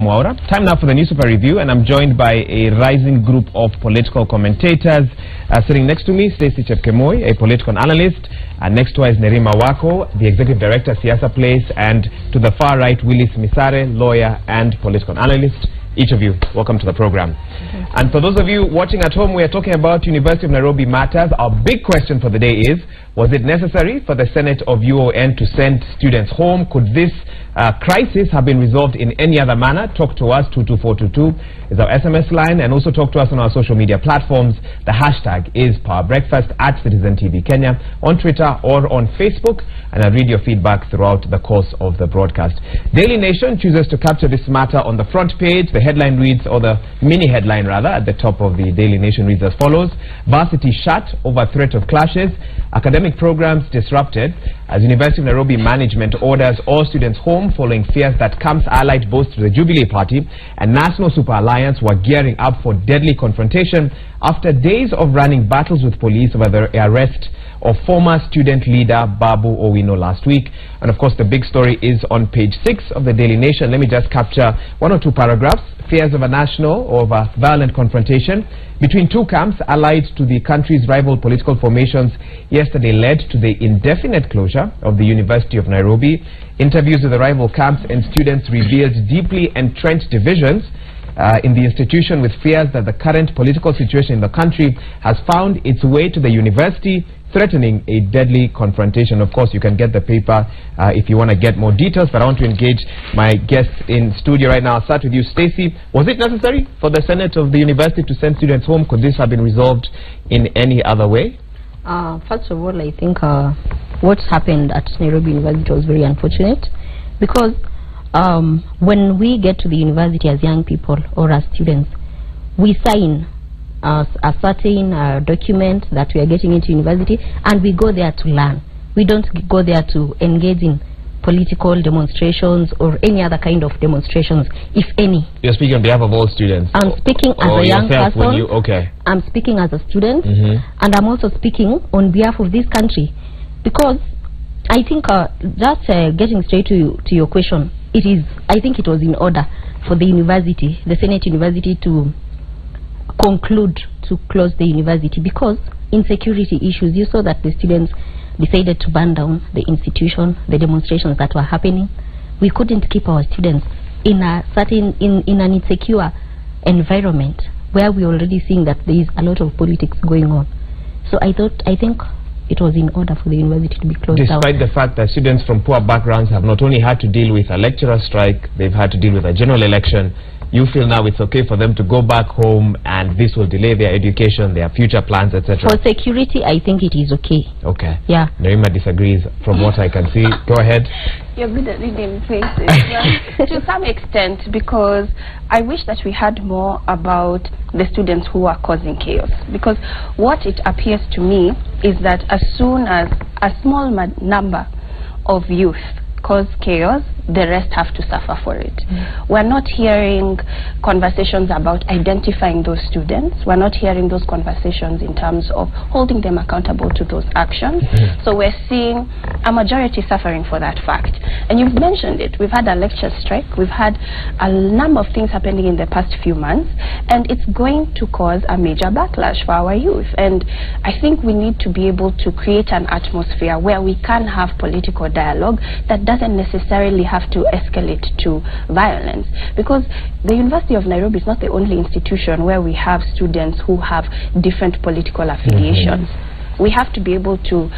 Mwaura. Time now for the Newspaper Review, and I'm joined by a rising group of political commentators. Sitting next to me, Stacey Chepkemoi, a political analyst, and next to her is Nerima Wako, the Executive Director, Siasa Place, and to the far right, Willis Misare, lawyer and political analyst. Each of you, welcome to the program. And for those of you watching at home, we are talking about University of Nairobi matters. Our big question for the day is, was it necessary for the Senate of UON to send students home? Could this crisis have been resolved in any other manner? Talk to us, 22422 is our SMS line, and also talk to us on our social media platforms. The hashtag is PowerBreakfast at Citizen TV Kenya on Twitter or on Facebook, and I'll read your feedback throughout the course of the broadcast. Daily Nation chooses to capture this matter on the front page. The headline reads, or the mini headline rather, at the top of the Daily Nation reads as follows: Varsity shut over threat of clashes, academic programs disrupted as University of Nairobi management orders all students home following fears that camps allied both to the Jubilee Party and National Super Alliance were gearing up for deadly confrontation after days of running battles with police over the arrest of former student leader Babu Owino last week. And of course the big story is on page 6 of the Daily Nation. Let me just capture one or two paragraphs. Fears of a national or of a violent confrontation between two camps allied to the country's rival political formations yesterday led to the indefinite closure of the University of Nairobi. Interviews with the rival camps and students revealed deeply entrenched divisions in the institution, with fears that the current political situation in the country has found its way to the university, threatening a deadly confrontation. Of course, you can get the paper if you want to get more details, but I want to engage my guests in studio right now. I'll start with you, Stacey. Was it necessary for the Senate of the university to send students home? Could this have been resolved in any other way? First of all, I think what's happened at Nairobi University was very unfortunate, because when we get to the university as young people or as students, we sign a certain document that we are getting into university, and we go there to learn. We don't go there to engage in political demonstrations or any other kind of demonstrations, if any. You're speaking on behalf of all students? I'm speaking as a young person. Okay. I'm speaking as a student, and I'm also speaking on behalf of this country, because I think just getting straight to your question, I think it was in order for the university, the Senate University, to conclude to close the university because insecurity issues. You saw that the students decided to burn down the institution, the demonstrations that were happening. We couldn't keep our students in a certain in an insecure environment where we're already seeing that there is a lot of politics going on. So I think it was in order for the university to be closed down. Despite the fact that students from poor backgrounds have not only had to deal with a lecturer strike, they've had to deal with a general election, you feel now it's okay for them to go back home and this will delay their education, their future plans, etc.? For security, I think it is okay. Okay. Yeah. Nerima disagrees from what I can see. Go ahead. You're good at reading faces. To some extent, because I wish that we had more about the students who are causing chaos. Because what it appears to me is that as soon as a small number of youth cause chaos, the rest have to suffer for it. We're not hearing conversations about identifying those students. We're not hearing those conversations in terms of holding them accountable to those actions. So we're seeing a majority suffering for that fact. And you've mentioned it. We've had a lecture strike. We've had a number of things happening in the past few months, and it's going to cause a major backlash for our youth. And I think we need to be able to create an atmosphere where we can have political dialogue that doesn't necessarily have to escalate to violence, because the University of Nairobi is not the only institution where we have students who have different political affiliations. We have to be able to,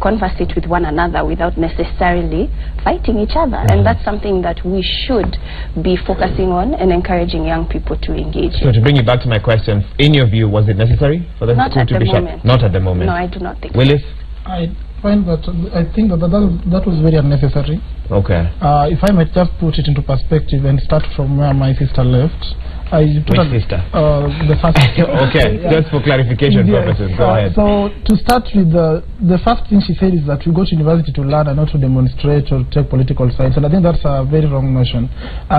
conversate with one another without necessarily fighting each other, and that's something that we should be focusing on and encouraging young people to engage in. So to bring you back to my question, in your view, was it necessary for the school to be shut? Not at the moment. No, I do not think Willis? so. I think that was very unnecessary. Okay. If I might just put it into perspective and start from where my sister left. Which sister? The first. Okay, yeah. Just for clarification purposes, go ahead. So to start with, the first thing she said is that we go to university to learn and not to demonstrate or take political sides, and I think that's a very wrong notion.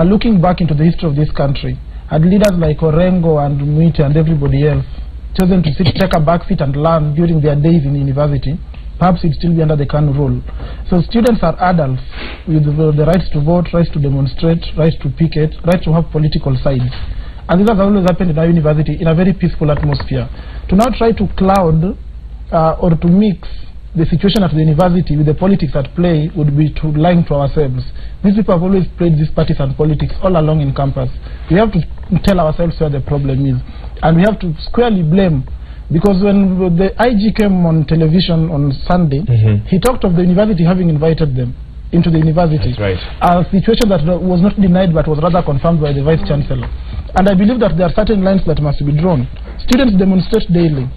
Looking back into the history of this country, had leaders like Orengo and Mwite and everybody else chosen to take a back seat and learn during their days in university, perhaps it'd still be under the KANU rule. So students are adults with the rights to vote, rights to demonstrate, rights to picket, rights to have political sides. And this has always happened in our university in a very peaceful atmosphere. To now try to cloud or to mix the situation at the university with the politics at play would be to lying to ourselves. These people have always played this partisan politics all along in campus. We have to tell ourselves where the problem is. And we have to squarely blame. Because when the IG came on television on Sunday, he talked of the university having invited them into the university. That's right. A situation that was not denied but was rather confirmed by the Vice Chancellor. And I believe that there are certain lines that must be drawn. Students demonstrate daily,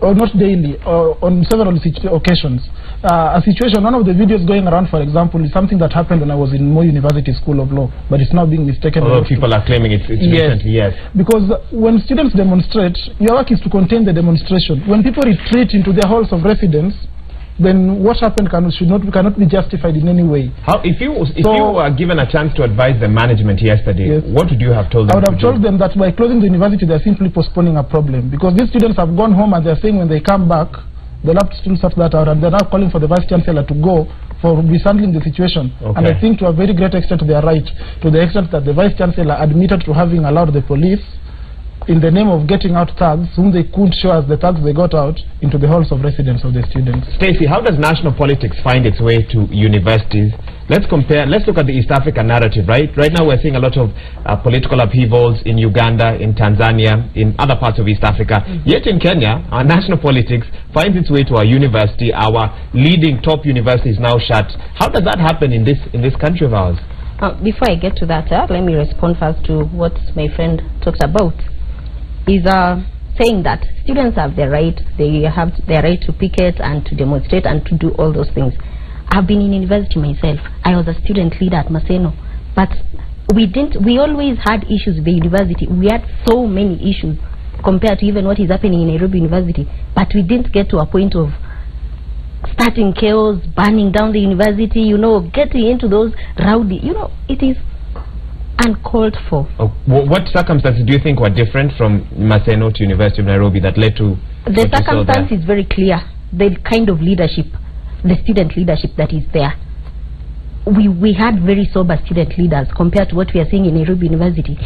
or not daily, or on several occasions. A situation, one of the videos going around, for example, is something that happened when I was in Moi University School of Law, but it's now being mistaken. Although people are claiming it's recently, yes. Because when students demonstrate, your work is to contain the demonstration. When people retreat into their halls of residence, then what happened cannot be justified in any way. How, if you were given a chance to advise the management yesterday, what would you have told them? I would have told them that by closing the university, they're simply postponing a problem. Because these students have gone home and they're saying when they come back, they'll have to still sort that out. And they're now calling for the Vice Chancellor to go for mishandling the situation. And I think to a very great extent they are right. To the extent that the Vice Chancellor admitted to having allowed the police, in the name of getting out thugs, whom they could show as the thugs they got out, into the halls of residence of the students. Stacey, how does national politics find its way to universities? Let's compare, let's look at the East African narrative, right? Right now we're seeing a lot of political upheavals in Uganda, in Tanzania, in other parts of East Africa. Yet in Kenya, our national politics finds its way to our university. Our leading top university is now shut. How does that happen in this country of ours? Before I get to that, let me respond first to what my friend talked about. Is saying that students have their right, they have their right to picket and to demonstrate and to do all those things. I've been in university myself. I was a student leader at Maseno, but we always had issues with the university. We had so many issues compared to even what is happening in Nairobi University, but we didn't get to a point of starting chaos, burning down the university, you know, getting into those rowdy, you know, it is uncalled for. What circumstances do you think were different from Maseno to University of Nairobi that led to... The circumstance is very clear. The kind of leadership, the student leadership that is there. We had very sober student leaders compared to what we are seeing in Nairobi University.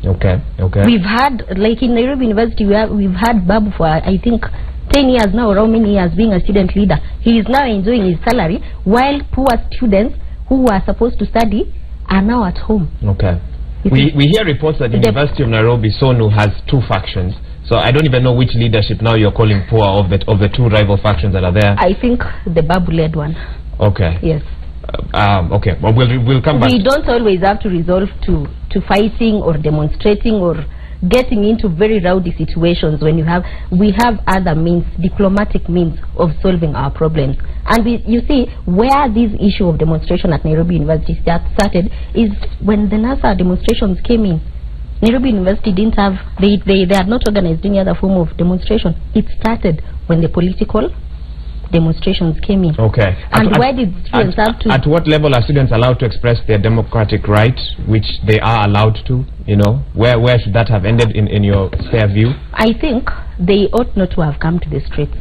Okay. We've had, like in Nairobi University, we've had Babu for, I think, 10 years now, or how many years being a student leader. He is now enjoying his salary, while poor students who are supposed to study are now at home. Okay. We hear reports that the University of Nairobi, SONU, has two factions. So I don't even know which leadership now you're calling poor of the two rival factions that are there. I think the Babu-led one. Okay. Yes. Okay. Well, we'll come back. We don't always have to resort to fighting or demonstrating or getting into very rowdy situations when we have other means, diplomatic means of solving our problems. And you see, where this issue of demonstration at Nairobi University started is when the NASA demonstrations came in. Nairobi University didn't have, they had not organized any other form of demonstration. It started when the political demonstrations came in. Okay. And where did students have to... At what level are students allowed to express their democratic right, which they are allowed to, you know? Where should that have ended in your fair view? I think they ought not to have come to the streets.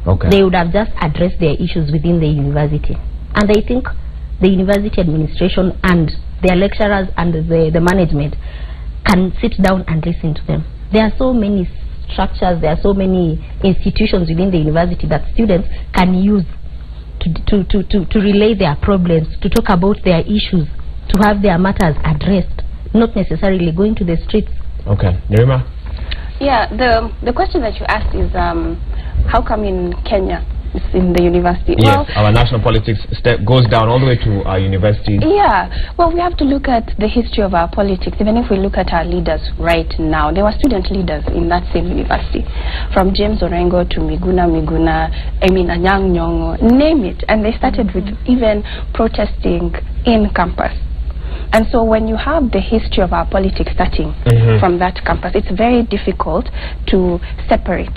Okay. They would have just addressed their issues within the university. And I think the university administration and their lecturers and the management can sit down and listen to them. There are so many structures, there are so many institutions within the university that students can use to relay their problems, to talk about their issues, to have their matters addressed, not necessarily going to the streets. Okay. Nerima? Yeah, the question that you asked is how come in Kenya it's in the university? Yes, well, our national politics goes down all the way to our universities. Yeah, well, we have to look at the history of our politics. Even if we look at our leaders right now, there were student leaders in that same university, from James Orengo to Miguna, Anyang' Nyong'o, name it. And they started with even protesting in campus. And so when you have the history of our politics starting from that campus, it's very difficult to separate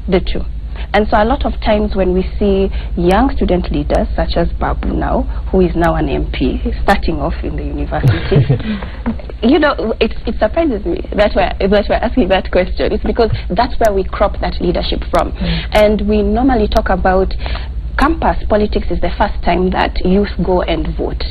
the two. And so a lot of times when we see young student leaders, such as Babu now, who is now an MP, starting off in the university, You know, it surprises me that we're asking that question. It's because that's where we crop that leadership from. And we normally talk about campus politics is the first time that youth go and vote,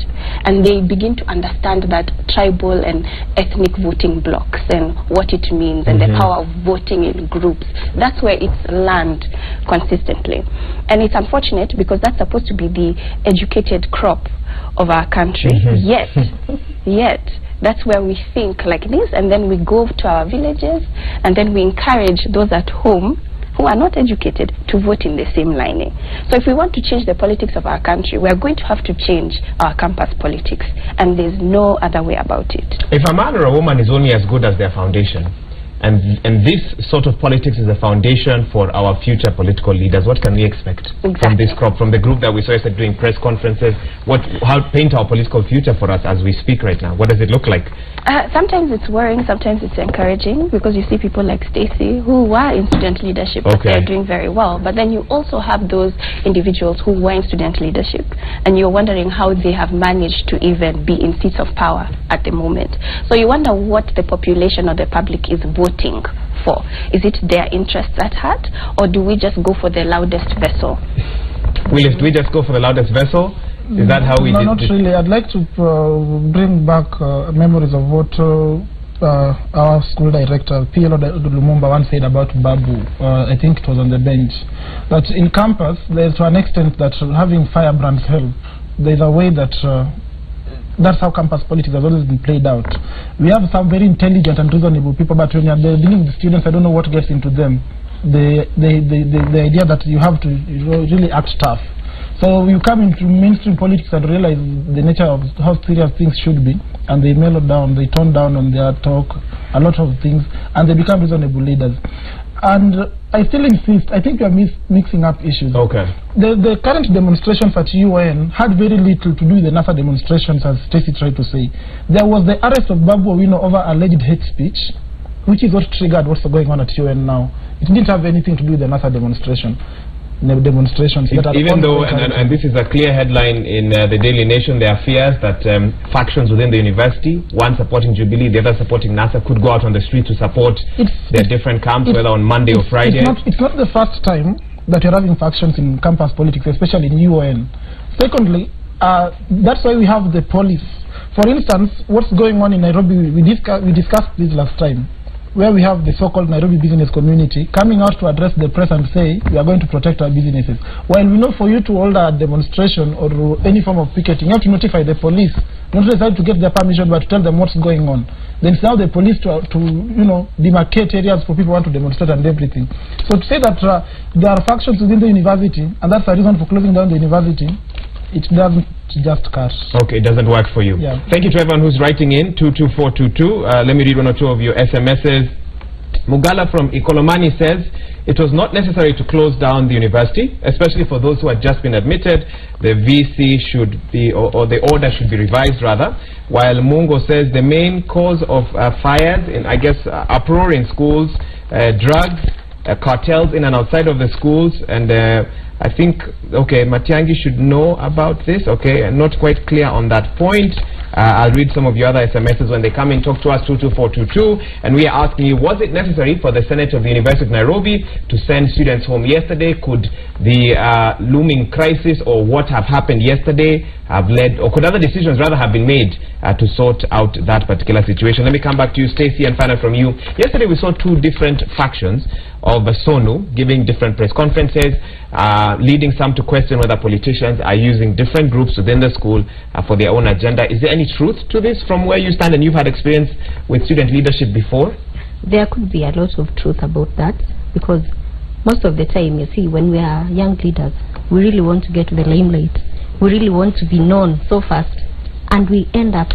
and they begin to understand that tribal and ethnic voting blocks and what it means and the power of voting in groups. That's where it's learned consistently, and it's unfortunate because that's supposed to be the educated crop of our country. Yet that's where we think like this, and then we go to our villages and then we encourage those at home who are not educated to vote in the same lining. So if we want to change the politics of our country, we are going to have to change our campus politics, and there's no other way about it. If a man or a woman is only as good as their foundation, and this sort of politics is the foundation for our future political leaders, what can we expect from this crop, from the group that we saw yesterday doing press conferences? How paint our political future for us as we speak right now? What does it look like? Sometimes it's worrying, sometimes it's encouraging, because you see people like Stacey who were in student leadership, but they're doing very well. But then you also have those individuals who were in student leadership, and you're wondering how they have managed to even be in seats of power at the moment. So you wonder what the population or the public is voting for. Is it their interests at heart, or do we just go for the loudest vessel? Willis, do we just go for the loudest vessel? Is that how we No, not really. I'd like to bring back memories of what our school director, P.L. Lumumba, once said about Babu. I think it was on the bench. That in campus, there's to an extent that having firebrands help. There's a way that that's how campus politics has always been played out. We have some very intelligent and reasonable people, but when you're dealing with students, I don't know what gets into them. The idea that you have to really act tough. So you come into mainstream politics and realize the nature of how serious things should be, and they mellow down, they tone down on their talk, a lot of things, and they become reasonable leaders. And I still insist, I think you are mixing up issues. The current demonstrations at UN had very little to do with the NASA demonstrations, as Stacey tried to say. There was the arrest of Babu Owino over alleged hate speech, which is what triggered what's going on at UN now. It didn't have anything to do with the NASA demonstrations. Even though, and this is a clear headline in the Daily Nation, there are fears that factions within the university, one supporting Jubilee, the other supporting NASA, could go out on the street to support their different camps, whether on Monday or Friday. It's not the first time that you're having factions in campus politics, especially in UN. Secondly, that's why we have the police. For instance, what's going on in Nairobi, we discussed this last time, where we have the so-called Nairobi business community coming out to address the press and say, we are going to protect our businesses. While we know for you to hold a demonstration or any form of picketing, you have to notify the police, not necessarily to get their permission, but to tell them what's going on. Then it's now the police to demarcate areas for people who want to demonstrate and everything. So to say that there are factions within the university, and that's the reason for closing down the university, it doesn't just cut. Okay, it doesn't work for you. Yeah. Thank you to everyone who's writing in, 22422. Let me read one or two of your SMSs. Mugala from Ikolomani says, it was not necessary to close down the university, especially for those who had just been admitted. The VC should be, or the order should be revised rather. While Mungo says the main cause of fires, in, I guess, uproar in schools, drugs, cartels in and outside of the schools, and I think, okay, Matiangi should know about this. Okay, I'm not quite clear on that point. I'll read some of your other SMSs when they come in. Talk to us, 22422, and we are asking you, was it necessary for the Senate of the University of Nairobi to send students home yesterday? Could the looming crisis or what have happened yesterday have led, or could other decisions rather have been made to sort out that particular situation? Let me come back to you, Stacey, and find out from you. Yesterday we saw two different factions of SONU giving different press conferences, leading some to question whether politicians are using different groups within the school for their own agenda. Is there any truth to this from where you stand, and you've had experience with student leadership before? There could be a lot of truth about that, because most of the time, you see, when we are young leaders, we really want to get to the limelight. We really want to be known so fast, and we end up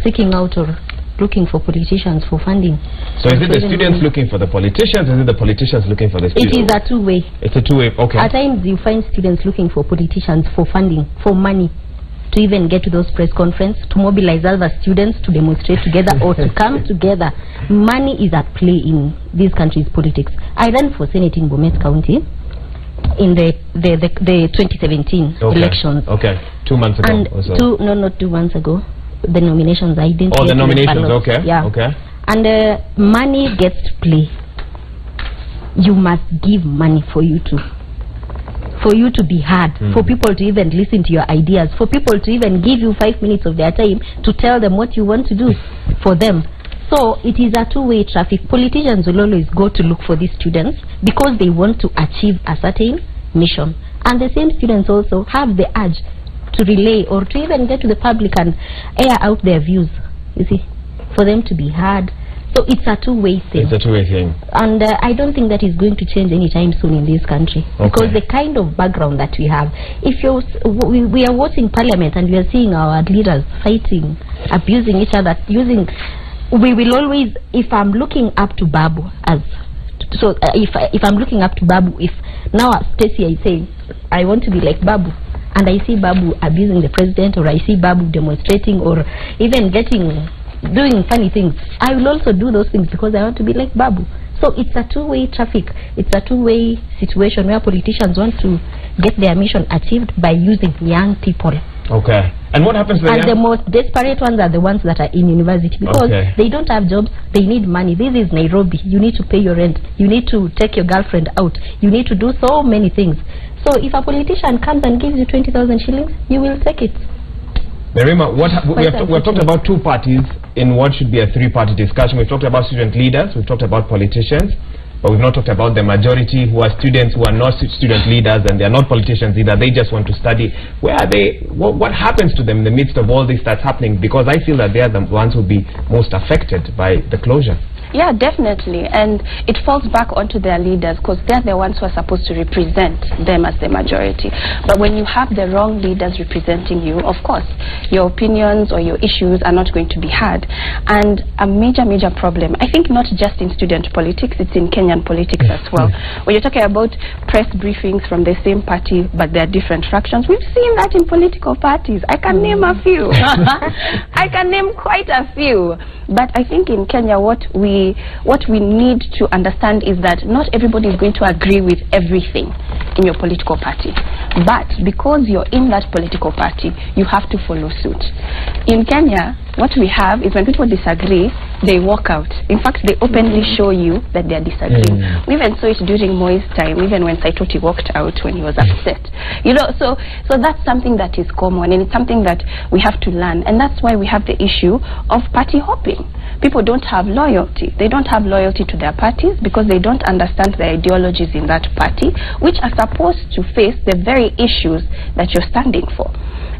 seeking out or looking for politicians for funding. So is it the students looking for the politicians, or is it the politicians looking for the students? It is a two-way. It's a two-way, okay. At times you find students looking for politicians for funding, for money, to even get to those press conferences, to mobilize other students to demonstrate together or to come together. Money is at play in this country's politics. I ran for Senate in Bomet County in the 2017 elections. Okay, 2 months ago and or so. not 2 months ago. the nominations. I didn't. Oh, get the to nominations. ballots. Okay. Yeah. Okay. And money gets to play. You must give money for you to be heard, for people to even listen to your ideas, for people to even give you 5 minutes of their time to tell them what you want to do for them. So it is a two-way traffic. Politicians will always go to look for these students because they want to achieve a certain mission, and the same students also have the urge to relay or to even get to the public and air out their views, you see, for them to be heard. So it's a two-way thing. It's a two-way thing. And I don't think that is going to change anytime soon in this country. Okay. Because the kind of background that we have, if we are watching Parliament and we are seeing our leaders fighting, abusing each other, we will always, if I'm looking up to Babu if I'm looking up to Babu, if now Stacey is saying, I want to be like Babu, and I see Babu abusing the president, or I see Babu demonstrating, or even doing funny things, I will also do those things because I want to be like Babu. So it's a two-way traffic. It's a two-way situation where politicians want to get their mission achieved by using young people. Okay. And what happens to the most desperate ones are the ones that are in university because they don't have jobs, they need money. This is Nairobi. You need to pay your rent. You need to take your girlfriend out. You need to do so many things. So if a politician comes and gives you 20,000 shillings, you will take it. Nerima, we have talked about two parties in what should be a three-party discussion. We've talked about student leaders, we've talked about politicians, but we've not talked about the majority who are students who are not student leaders and they are not politicians either. They just want to study. Where are they? What happens to them in the midst of all this that's happening? Because I feel that they are the ones who will be most affected by the closure. Yeah, definitely. And it falls back onto their leaders because they're the ones who are supposed to represent them as the majority. But when you have the wrong leaders representing you, of course, your opinions or your issues are not going to be heard. And a major problem, I think not just in student politics, it's in Kenyan politics as well. When you're talking about press briefings from the same party, but they're different fractions, we've seen that in political parties. I can name a few. I can name quite a few. But I think in Kenya, what we need to understand is that not everybody is going to agree with everything in your political party. But because you're in that political party, you have to follow suit. In Kenya, what we have is when people disagree, they walk out. In fact, they openly show you that they are disagreeing. We even saw it during Moi's time, even when Saitoti walked out when he was upset. You know, so that's something that is common, and it's something that we have to learn. And that's why we have the issue of party hopping. People don't have loyalty. They don't have loyalty to their parties because they don't understand the ideologies in that party, which are supposed to face the very issues that you're standing for.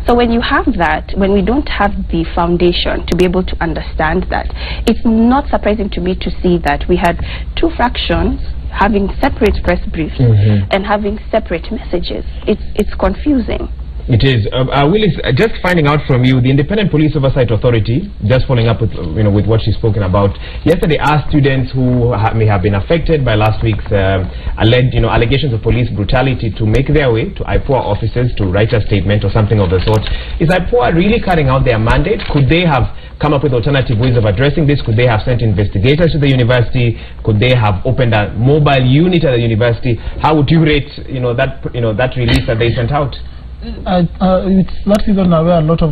So when you have that, when we don't have the foundation to be able to understand that, it's not surprising to me to see that we had two fractions having separate press briefs and having separate messages. It's confusing. It is. Willis, just finding out from you, the Independent Police Oversight Authority, just following up with with what she's spoken about, yesterday asked students who may have been affected by last week's alleged allegations of police brutality to make their way to IPOA offices to write a statement or something of the sort. Is IPOA really carrying out their mandate? Could they have come up with alternative ways of addressing this? Could they have sent investigators to the university? Could they have opened a mobile unit at the university? How would you rate that release that they sent out? It's that season now where a lot of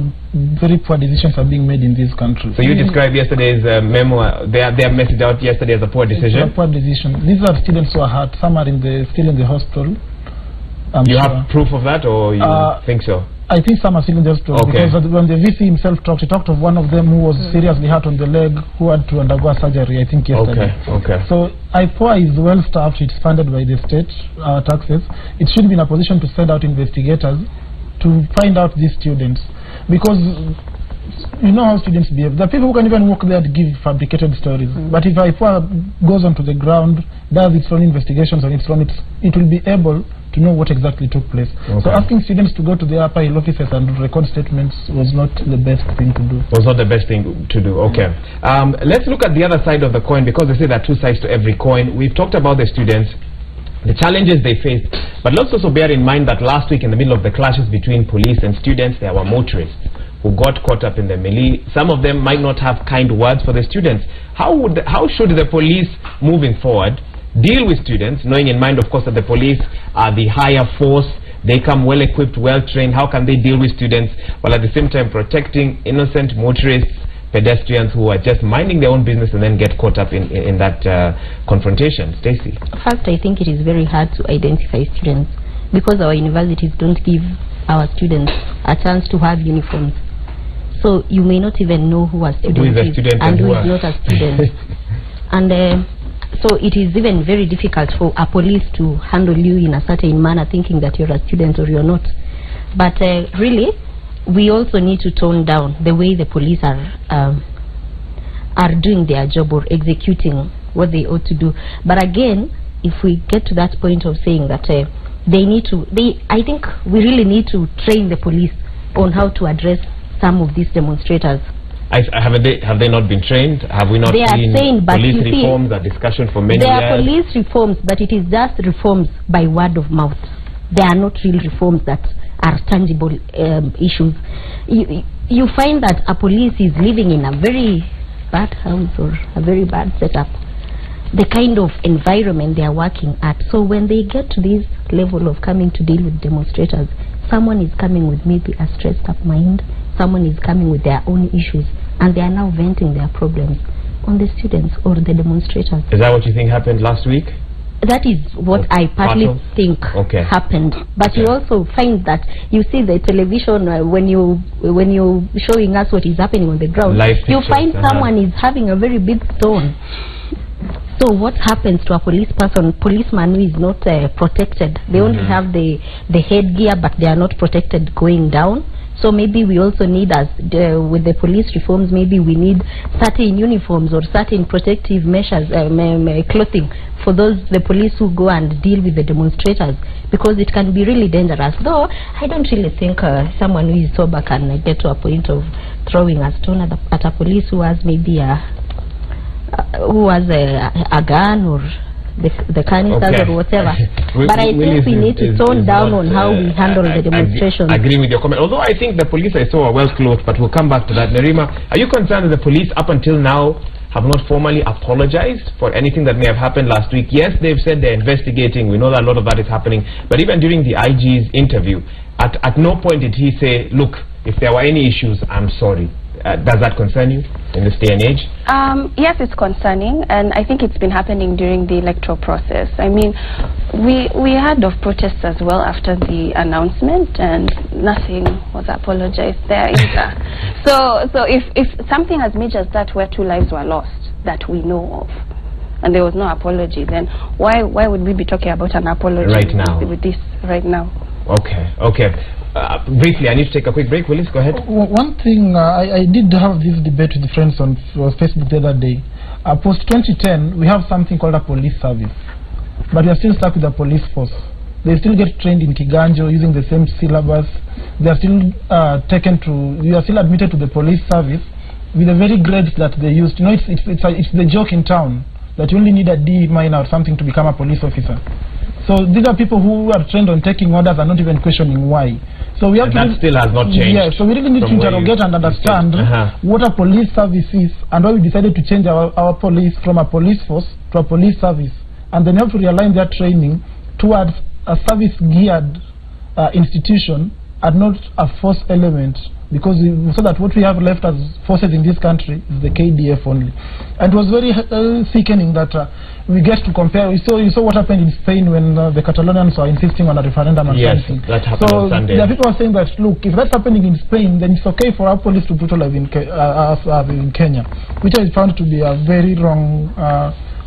very poor decisions are being made in this country. So you described yesterday's memo, their message out yesterday as a poor decision? It's a poor decision. These are students who are hurt. Some are still in the hospital. You have proof of that, or you think so? I think some are still in the hospital, because when the VC himself talked, he talked of one of them who was seriously hurt on the leg, who had to undergo surgery, I think, yesterday. So IPOA is well staffed, it's funded by the state taxes. It should be in a position to send out investigators to find out these students, because you know how students behave. There are people who can even walk there to give fabricated stories. But if IPOA goes onto the ground, does its own investigations on its own, it will be able to know what exactly took place. So asking students to go to the upper hill offices and record statements was not the best thing to do. Was not the best thing to do, let's look at the other side of the coin, because they say there are two sides to every coin. We've talked about the students, the challenges they faced, but let's also bear in mind that last week, in the middle of the clashes between police and students, there were motorists who got caught up in the melee. Some of them might not have kind words for the students. How should the police, moving forward, deal with students, knowing in mind, of course, that the police are the higher force, They come well equipped, well trained. How can they deal with students while at the same time protecting innocent motorists, pedestrians who are just minding their own business and then get caught up in that confrontation? Stacey? First, I think it is very hard to identify students because our universities don't give our students a chance to have uniforms. So you may not even know who a student is and who is not a student. And so it is even very difficult for a police to handle you in a certain manner, thinking that you're a student or you're not. But really, we also need to tone down the way the police are doing their job or executing what they ought to do. But again, if we get to that point of saying that I think we really need to train the police on how to address some of these demonstrators. Have they not been trained? Have we not seen police reforms, a discussion for many years? There are police reforms, but it is just reforms by word of mouth. They are not real reforms that are tangible issues. You find that a police is living in a very bad house or a very bad setup, the kind of environment they are working at. So when they get to this level of coming to deal with demonstrators, someone is coming with maybe a stressed up mind, someone is coming with their own issues, and they are now venting their problems on the students or the demonstrators. Is that what you think happened last week? That is what I partly think happened. But you also find that you see the television when you showing us what is happening on the ground. You find someone is having a very big stone. So what happens to a policeman who is not protected? They only have the headgear, but they are not protected going down. So maybe we also need, with the police reforms, maybe we need certain uniforms or certain protective measures, clothing for the police who go and deal with the demonstrators, because it can be really dangerous. Though I don't really think someone who is sober can get to a point of throwing a stone at a police who has maybe a gun or the canisters or whatever. But I think we need to tone down on how we handle the demonstrations. I agree with your comment. Although I think the police I saw are well clothed, but we'll come back to that. Nerima, are you concerned that the police up until now have not formally apologized for anything that may have happened last week? Yes, they've said they're investigating. We know that a lot of that is happening. But even during the IG's interview, at no point did he say, look, if there were any issues, I'm sorry. Does that concern you in this day and age? Yes, it's concerning, and I think it's been happening during the electoral process. I mean, we heard of protests as well after the announcement, and nothing was apologized there either. So if something as major as that, where 2 lives were lost, that we know of, and there was no apology, then why would we be talking about an apology with this right now? Okay. Briefly, I need to take a quick break. Willis, go ahead. One thing, I did have this debate with friends on Facebook the other day. Post 2010, we have something called a police service, but we are still stuck with the police force. They still get trained in Kiganjo using the same syllabus. They are still you are still admitted to the police service with the very grades that they used. You know, it's the joke in town that you only need a D minor or something to become a police officer. So these are people who are trained on taking orders and not even questioning why. So we have that still has not changed. Yeah, so we really need to interrogate and understand what a police service is and why we decided to change our police from a police force to a police service. And then we have to realign their training towards a service-geared institution and not a force element. Because so that what we have left as forces in this country is the KDF only. And it was very sickening that we get to compare. You saw what happened in Spain when the Catalonians were insisting on a referendum and something. That happened on Sunday. There are people are saying that, look, if that's happening in Spain, then it's okay for our police to brutalize in Kenya, which I found to be a very wrong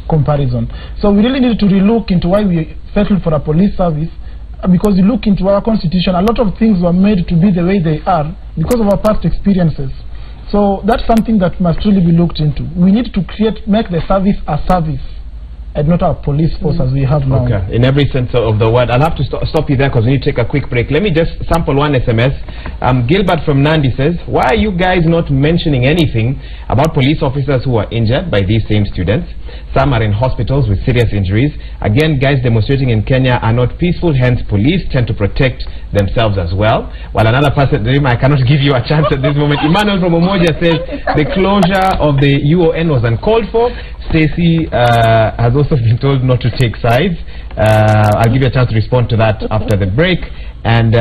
comparison. So we really need to relook into why we settled for a police service. Because you look into our constitution, a lot of things were made to be the way they are because of our past experiences. So that's something that must really be looked into. We need to make the service a service and not our police force as we have now. Okay, in every sense of the word. I'll have to stop you there because we need to take a quick break. Let me just sample one SMS. Gilbert from Nandi says, why are you guys not mentioning anything about police officers who are injured by these same students? Some are in hospitals with serious injuries. Again, guys demonstrating in Kenya are not peaceful, hence police tend to protect themselves as well. While another person, I cannot give you a chance at this moment. Emmanuel from Umoja says, the closure of the UON was uncalled for. Stacey has also been told not to take sides. I'll give you a chance to respond to that after the break. And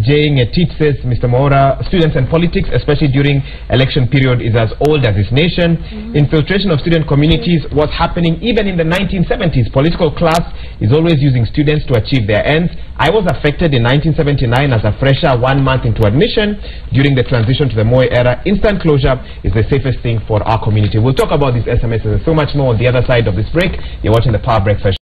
Jane Teach says, Mr. Mwaura, students and politics, especially during election period, is as old as this nation. Infiltration of student communities was happening even in the 1970s. Political class is always using students to achieve their ends. I was affected in 1979 as a fresher 1 month into admission. During the transition to the Moi era, instant closure is the safest thing for our community. We'll talk about these SMSs and so much more on the other side of this break. You're watching the Power Breakfast.